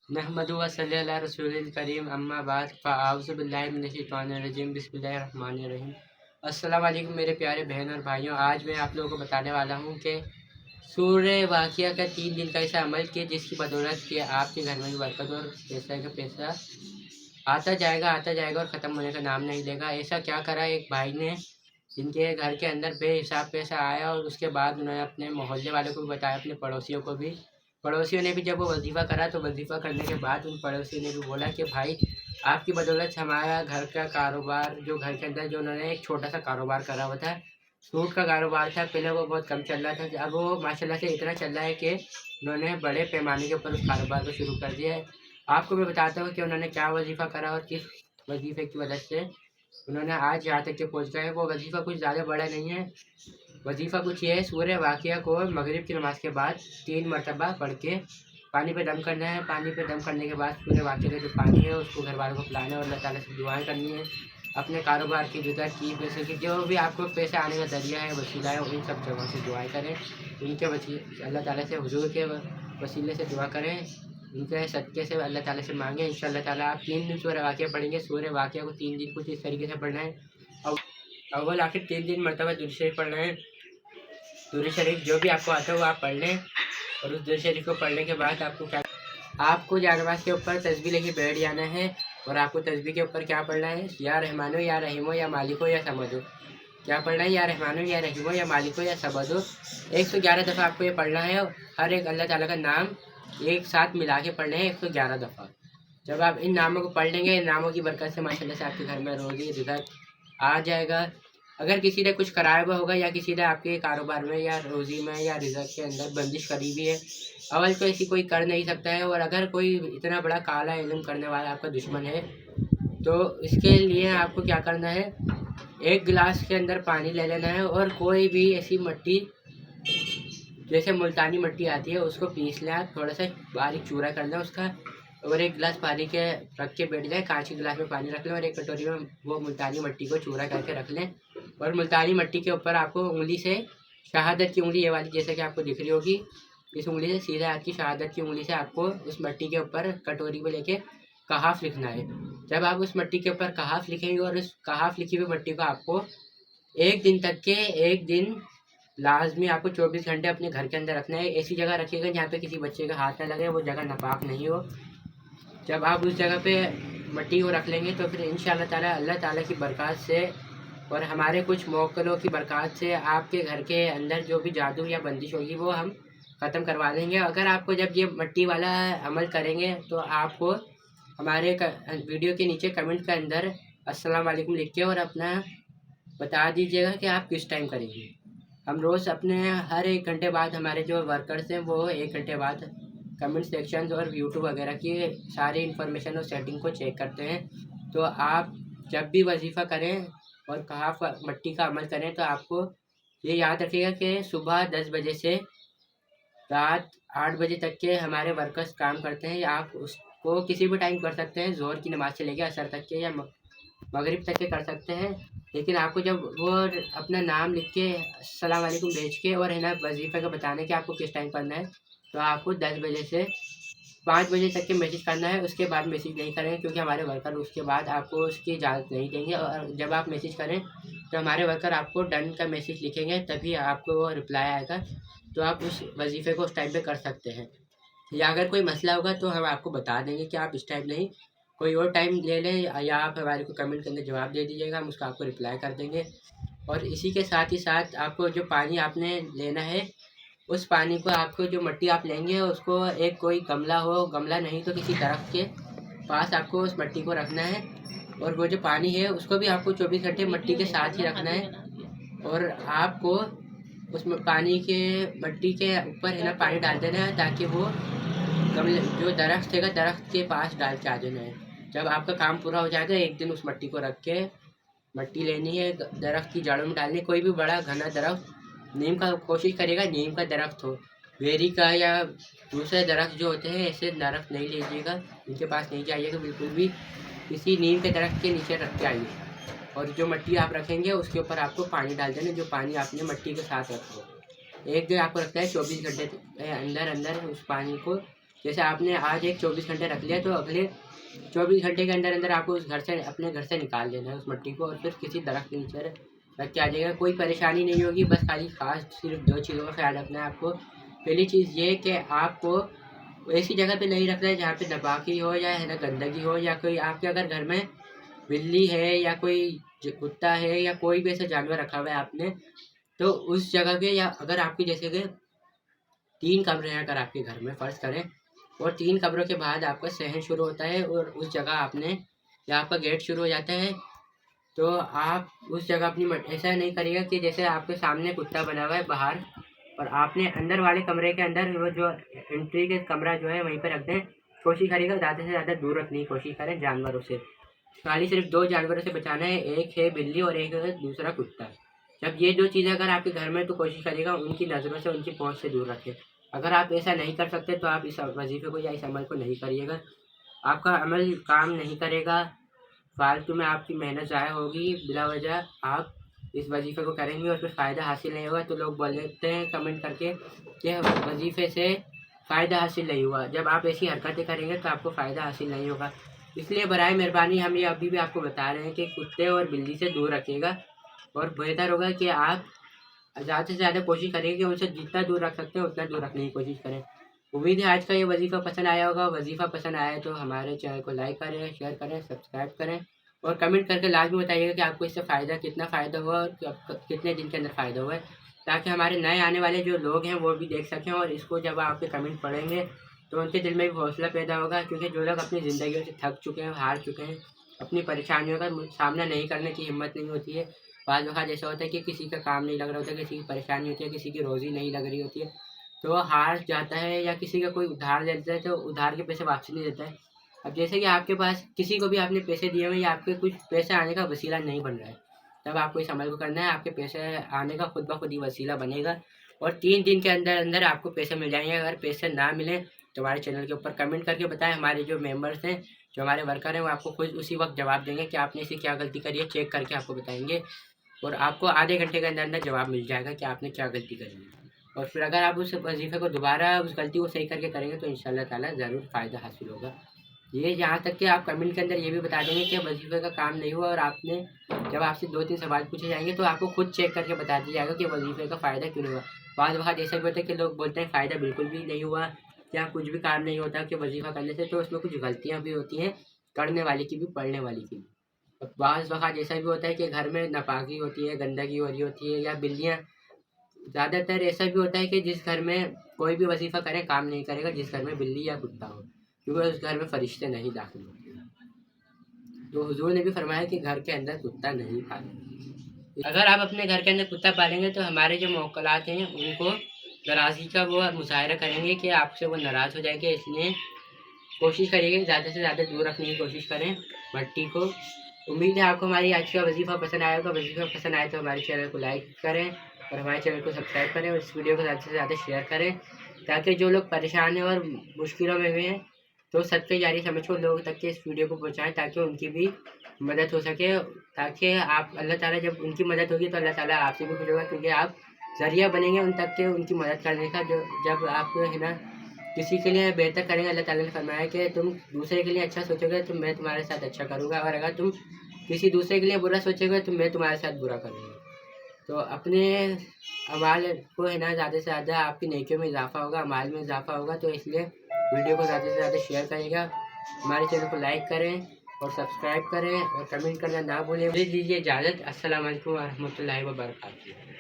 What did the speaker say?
नहमदु व सल्ली अला रसूलिल करीम अम्मा बाद फ़अऊज़ु बिल्लाहि मिनश शैतानिर रजीम बिस्मिल्लाहिर रहमानिर रहीम। अस्सलाम वालेकुम मेरे प्यारे बहन और भाइयों, आज मैं आप लोगों को बताने वाला हूँ कि सूर्य वाक़िया का 3 दिन का ऐसा अमल किए जिसकी बदौलत कि आपके घर में भी बरकत और पैसा का पैसा आता जाएगा और ख़त्म होने का नाम नहीं लेगा। ऐसा क्या करा एक भाई ने, जिनके घर के अंदर बेहिसाब पैसा आया और उसके बाद उन्होंने अपने मोहल्ले वालों को भी बताया, अपने पड़ोसियों को भी। पड़ोसियों ने भी जब वो वजीफ़ा करा तो वजीफ़ा करने के बाद उन पड़ोसियों ने भी बोला कि भाई आपकी बदौलत हमारा घर का कारोबार, जो घर के अंदर जो उन्होंने एक छोटा सा कारोबार करा हुआ था, सूट का कारोबार था, पहले वो बहुत कम चल रहा था, अब वो माशाल्लाह से इतना चल रहा है कि उन्होंने बड़े पैमाने के ऊपर उस कारोबार को शुरू कर दिया है। आपको मैं बताता हूँ कि उन्होंने क्या वजीफ़ा करा और किस वजीफ़े की वजह से उन्होंने आज यहाँ तक के पहुँच गए। वो वजीफ़ा कुछ ज़्यादा बड़ा नहीं है, वजीफ़ा कुछ ये है, सूर्य वाक़िया को मगरिब की नमाज़ के बाद 3 मरतबा पढ़ के पानी पे दम करना है। पानी पे दम करने के बाद सूर्य वाक़िया का जो पानी है उसको घर वालों को पिलाना है और अल्लाह ताला से दुआएँ करनी है। अपने कारोबार की जुदा की पैसे की जो भी आपको पैसे आने का ज़रिया है, वसीला है, उन सब जगहों से दुआएँ करें। उनके अल्लाह ताला से हुज़ूर के वसीले से दुआ करें, उनके सदक़े से अल्लाह ताला से माँगें। इंशाअल्लाह ताला आप 3 दिन सूर्य वाक़िया पढ़ेंगे। सूर्य वाक़िया को 3 दिन कुछ इस तरीके से पढ़ना है। अव्वल आखिर 3 मरतबा दुरूद शरीफ पढ़ना है। दुरूद शरीफ जो भी आपको आता है वो आप पढ़ लें और उस दुरूद शरीफ को पढ़ने के बाद आपको जानमाज़ के ऊपर तस्बीह लेके बैठ जाना है और आपको तस्बीह के ऊपर क्या पढ़ना है, या रहमानो या रहीमो या मालिको या समदो। क्या पढ़ना है, या रहमानो या रहीमो या मालिको या समदो। 111 दफ़ा आपको ये पढ़ना है। हर एक अल्लाह ताला का नाम एक साथ मिला के पढ़ना है 111 दफ़ा। जब आप इन नामों को पढ़ लेंगे, इन नामों की बरकत से माशाल्लाह से आपके घर में रोज़ी रिज़्क़ आ जाएगा। अगर किसी ने कुछ कराया हुआ होगा या किसी ने आपके कारोबार में या रोज़ी में या रिज़्क़ के अंदर बंदिश करी भी है, अव्वल तो ऐसी कोई कर नहीं सकता है। और अगर कोई इतना बड़ा काला इल्म करने वाला आपका दुश्मन है तो इसके लिए आपको क्या करना है, 1 गिलास के अंदर पानी ले लेना है और कोई भी ऐसी मिट्टी जैसे मुल्तानी मिट्टी आती है उसको पीस लें, थोड़ा सा बारीक चूरा करना है उसका, और 1 गिलास पानी के रख के बैठ जाए। कांच के गिलास में पानी रख लें और एक कटोरी में वो मुल्तानी मिट्टी को चूरा करके रख लें। और मुल्तानी मिट्टी के ऊपर आपको उंगली से, शहादत की उंगली ये वाली जैसे कि आपको दिख रही होगी, इस उंगली से, सीधे हाथ की शहादत की उंगली से आपको उस मिट्टी के ऊपर कटोरी में लेके कहाफ लिखना है। जब आप उस मिट्टी के ऊपर कहाफ लिखेंगे और उस कहाफ लिखी हुई मिट्टी को आपको 1 दिन तक के 1 दिन लाजमी आपको 24 घंटे अपने घर के अंदर रखना है। ऐसी जगह रखिएगा जहाँ पे किसी बच्चे का हाथ ना लगे, वो जगह नापाक नहीं हो। जब आप उस जगह पे मिट्टी को रख लेंगे तो फिर इंशाअल्लाह ताला अल्लाह ताला की बरकत से और हमारे कुछ मौक्कलों की बरकत से आपके घर के अंदर जो भी जादू या बंदिश होगी वो हम ख़त्म करवा देंगे। अगर आपको जब ये मिट्टी वाला अमल करेंगे तो आपको हमारे वीडियो के नीचे कमेंट के अंदर अस्सलाम वालेकुम लिख के और अपना बता दीजिएगा कि आप किस टाइम करेंगे। हम रोज़ अपने हर 1 घंटे बाद, हमारे जो वर्कर्स हैं वो 1 घंटे बाद कमेंट सेक्शन और यूट्यूब वगैरह की सारी इन्फॉर्मेशन और सेटिंग को चेक करते हैं। तो आप जब भी वजीफ़ा करें और कहाफ मिट्टी का अमल करें तो आपको ये याद रखिएगा कि सुबह 10 बजे से रात 8 बजे तक के हमारे वर्कर्स काम करते हैं। आप उसको किसी भी टाइम कर सकते हैं, ज़ोहर की नमाज़ से लेकर असर तक के या मगरिब तक के कर सकते हैं। लेकिन आपको जब वो अपना नाम लिख के अस्सलाम वालेकुम भेज के और है ना वजीफ़े का बताने कि आपको किस टाइम करना है, तो आपको 10 बजे से 5 बजे तक के मैसेज करना है। उसके बाद मैसेज नहीं करेंगे क्योंकि हमारे वर्कर उसके बाद आपको उसकी इजाज़त नहीं देंगे। और जब आप मैसेज करें तो हमारे वर्कर आपको डन का मैसेज लिखेंगे, तभी आपको वो रिप्लाई आएगा। तो आप उस वजीफ़े को उस टाइम पे कर सकते हैं। या अगर कोई मसला होगा तो हम आपको बता देंगे कि आप इस टाइम नहीं, कोई और टाइम ले लें, या आप हमारे को कमेंट के अंदर जवाब दे दीजिएगा, हम उसका आपको रिप्लाई कर देंगे। और इसी के साथ ही साथ आपको जो पानी आपने लेना है, उस पानी को आपको जो मिट्टी आप लेंगे उसको एक कोई गमला हो, गमला नहीं तो किसी दरख्त के पास आपको उस मिट्टी को रखना है। और वो जो पानी है उसको भी आपको 24 घंटे मिट्टी के साथ ही रखना है। और आपको उस पानी के मिट्टी के ऊपर है ना पानी डाल देना है ताकि वो गमले जो दरख्त है दरख्त के पास डाल के आ जाना है। जब आपका काम पूरा हो जाएगा, एक दिन उस मिट्टी को रख के मिट्टी लेनी है, दरख्त की जड़ों में डालनी है। कोई भी बड़ा घना दरख्त, नीम का कोशिश करिएगा नीम का दरख्त हो, वेरी का या दूसरे दरख्त जो होते हैं ऐसे दरख्त नहीं लीजिएगा, इनके पास नहीं जाइएगा बिल्कुल भी। किसी नीम के दरख्त के नीचे रख के आइए और जो मिट्टी आप रखेंगे उसके ऊपर आपको पानी डाल देना, जो पानी आपने मिट्टी के साथ रखो। एक दिन आपको रखना है 24 घंटे अंदर अंदर उस पानी को जैसे आपने आज एक 24 घंटे रख लिया तो अगले 24 घंटे के अंदर अंदर आपको उस घर से अपने घर से निकाल देना है उस मिट्टी को, और फिर किसी दरख्त के नीचे रख के आ जाएगा। कोई परेशानी नहीं होगी। बस खाली खास सिर्फ 2 चीज़ों का ख्याल रखना है आपको। पहली चीज़ ये कि आपको ऐसी जगह पे नहीं रखना है जहाँ पे नापाकी हो या है ना गंदगी हो, या कोई आपके अगर घर में बिल्ली है या कोई कुत्ता है या कोई भी ऐसा जानवर रखा हुआ है आपने, तो उस जगह पे, या अगर आपकी जैसे कि 3 कमरे हैं अगर आपके घर में फ़र्ज़ करें, और 3 कमरों के बाद आपका सहन शुरू होता है और उस जगह आपने या आपका गेट शुरू हो जाता है, तो आप उस जगह अपनी ऐसा नहीं करिएगा कि जैसे आपके सामने कुत्ता बना हुआ है बाहर और आपने अंदर वाले कमरे के अंदर वो जो एंट्री के कमरा जो है वहीं पर रख दें। कोशिश करिएगा ज़्यादा से ज़्यादा दूर रखने की कोशिश करें जानवरों से। खाली सिर्फ 2 जानवरों से बचाना है, एक है बिल्ली और एक है दूसरा कुत्ता। जब ये 2 चीज़ें अगर आपके घर में, तो कोशिश करिएगा उनकी नज़रों से, उनकी पहुँच से दूर रखें। अगर आप ऐसा नहीं कर सकते तो आप इस वजीफ़े को या इस अमल को नहीं करिएगा। आपका अमल काम नहीं करेगा, फालतू में आपकी मेहनत ज़ाया होगी, बिला वजह आप इस वजीफ़े को करेंगे और फिर फ़ायदा हासिल नहीं होगा। तो लोग बोलते हैं कमेंट करके कि वजीफ़े से फ़ायदा हासिल नहीं हुआ। जब आप ऐसी हरकतें करेंगे तो आपको फ़ायदा हासिल नहीं होगा। इसलिए बराए मेहरबानी हम ये अभी भी आपको बता रहे हैं कि कुत्ते और बिल्ली से दूर रखिएगा, और बेहतर होगा कि आप ज़्यादा से ज़्यादा कोशिश करेंगे कि उनसे जितना दूर रख सकते हैं उतना दूर रखने की कोशिश करें। उम्मीद है आज का ये वजीफ़ा पसंद आया होगा। वजीफ़ा पसंद आया तो हमारे चैनल को लाइक करें, शेयर करें, सब्सक्राइब करें, और कमेंट करके लाजमी बताइएगा कि आपको इससे कितना फ़ायदा हुआ और कितने दिन के अंदर फ़ायदा हुआ है, ताकि हमारे नए आने वाले जो लोग हैं वो भी देख सकें, और इसको जब आपके कमेंट पढ़ेंगे तो उनके दिल में भी हौसला पैदा होगा। क्योंकि जो लोग अपनी ज़िंदगियों से थक चुके हैं, हार चुके हैं, अपनी परेशानियों का सामना नहीं करने की हिम्मत नहीं होती है, बाद वक़्त ऐसा होता है कि किसी का काम नहीं लग रहा होता, किसी की परेशानी होती है, किसी की रोज़ी नहीं लग रही होती है, तो वो हार जाता है, या किसी का कोई उधार लेता है तो उधार के पैसे वापसी नहीं देता है। अब जैसे कि आपके पास किसी को भी आपने पैसे दिए हुए या आपके कुछ पैसे आने का वसीला नहीं बन रहा है, तब आपको इस अमल को करना है। आपके पैसे आने का खुद ब खुद ही वसीला बनेगा, और 3 दिन के अंदर अंदर आपको पैसे मिल जाएंगे। अगर पैसे ना मिले तो हमारे चैनल के ऊपर कमेंट करके बताएं। हमारे जो मेंबर्स हैं, जो हमारे वर्कर हैं, वो आपको खुद उसी वक्त जवाब देंगे कि आपने इसे क्या गलती करी है, चेक करके आपको बताएंगे, और आपको आधे घंटे के अंदर अंदर जवाब मिल जाएगा कि आपने क्या गलती करी है। और फिर अगर आप उस वजीफ़े को दोबारा उस गलती को सही करके करेंगे तो इंशाल्लाह ताला ज़रूर फ़ायदा हासिल होगा। ये यहाँ तक कि आप कमेंट के अंदर ये भी बता देंगे कि वजीफ़े का काम नहीं हुआ, और आपने जब आपसे 2-3 सवाल पूछे जाएंगे तो आपको खुद चेक करके बता दिया जाएगा कि वजीफ़े का फ़ायदा क्यों नहीं हुआ। बाद वक़्त ऐसा भी होता है कि लोग बोलते हैं फ़ायदा बिल्कुल भी नहीं हुआ, या कुछ भी काम नहीं होता कि वजीफ़ा करने से, तो उसमें कुछ गलतियाँ भी होती हैं, करने वाले की भी, पढ़ने वाले की भी। और बाज़ वक़्त ऐसा भी होता है कि घर में नापाकी होती है, गंदगी हो रही होती है, या बिल्लियाँ, ज़्यादातर ऐसा भी होता है कि जिस घर में कोई भी वजीफ़ा करे काम नहीं करेगा, जिस घर में बिल्ली या कुत्ता हो, क्योंकि उस घर में फरिश्ते नहीं दाखिल होते। तो हुजूर ने भी फरमाया कि घर के अंदर कुत्ता नहीं पालें। अगर आप अपने घर के अंदर कुत्ता पालेंगे तो हमारे जो मोक्कलात हैं उनको नाराज़गी का वो मुज़ाहिरा करेंगे कि आपसे वो नाराज़ हो जाएंगे। इसलिए कोशिश करिएगा ज़्यादा से ज़्यादा दूर रखने की कोशिश करें मट्टी को। उम्मीद है आपको हमारी आज का वजीफ़ा पसंद आया होगा। वजीफ़ा पसंद आए तो हमारे चैनल को लाइक करें और हमारे चैनल को सब्सक्राइब करें, और इस वीडियो को ज़्यादा से ज़्यादा शेयर करें, ताकि जो लोग परेशान हैं और मुश्किलों में हुए हैं तो सदक़े जारी समझ को लोगों तक के इस वीडियो को पहुँचाएँ, ताकि उनकी भी मदद हो सके। ताकि आप, अल्लाह ताला जब उनकी मदद होगी तो अल्लाह ताला आपसे भी खुश होगा, क्योंकि आप ज़रिया बनेंगे उन तक के उनकी मदद करने का। जो जब आप है ना किसी के लिए बेहतर करेंगे, अल्लाह ताला ने फरमाया कि तुम दूसरे के लिए अच्छा सोचोगे तो मैं तुम्हारे साथ अच्छा करूँगा, और अगर तुम किसी दूसरे के लिए बुरा सोचोगे तो मैं तुम्हारे साथ बुरा करूँगा। तो अपने अमाल को है ना ज़्यादा से ज़्यादा आपकी नेकियों में इजाफ़ा होगा, अमाल में इजाफ़ा होगा। तो इसलिए वीडियो को ज़्यादा से ज़्यादा शेयर करिएगा, हमारे चैनल को लाइक करें और सब्सक्राइब करें, और कमेंट करना ना भूलें। मुझे दीजिए इजाज़त। अस्सलाम वालेकुम व रहमतुल्लाहि व बरकातहू।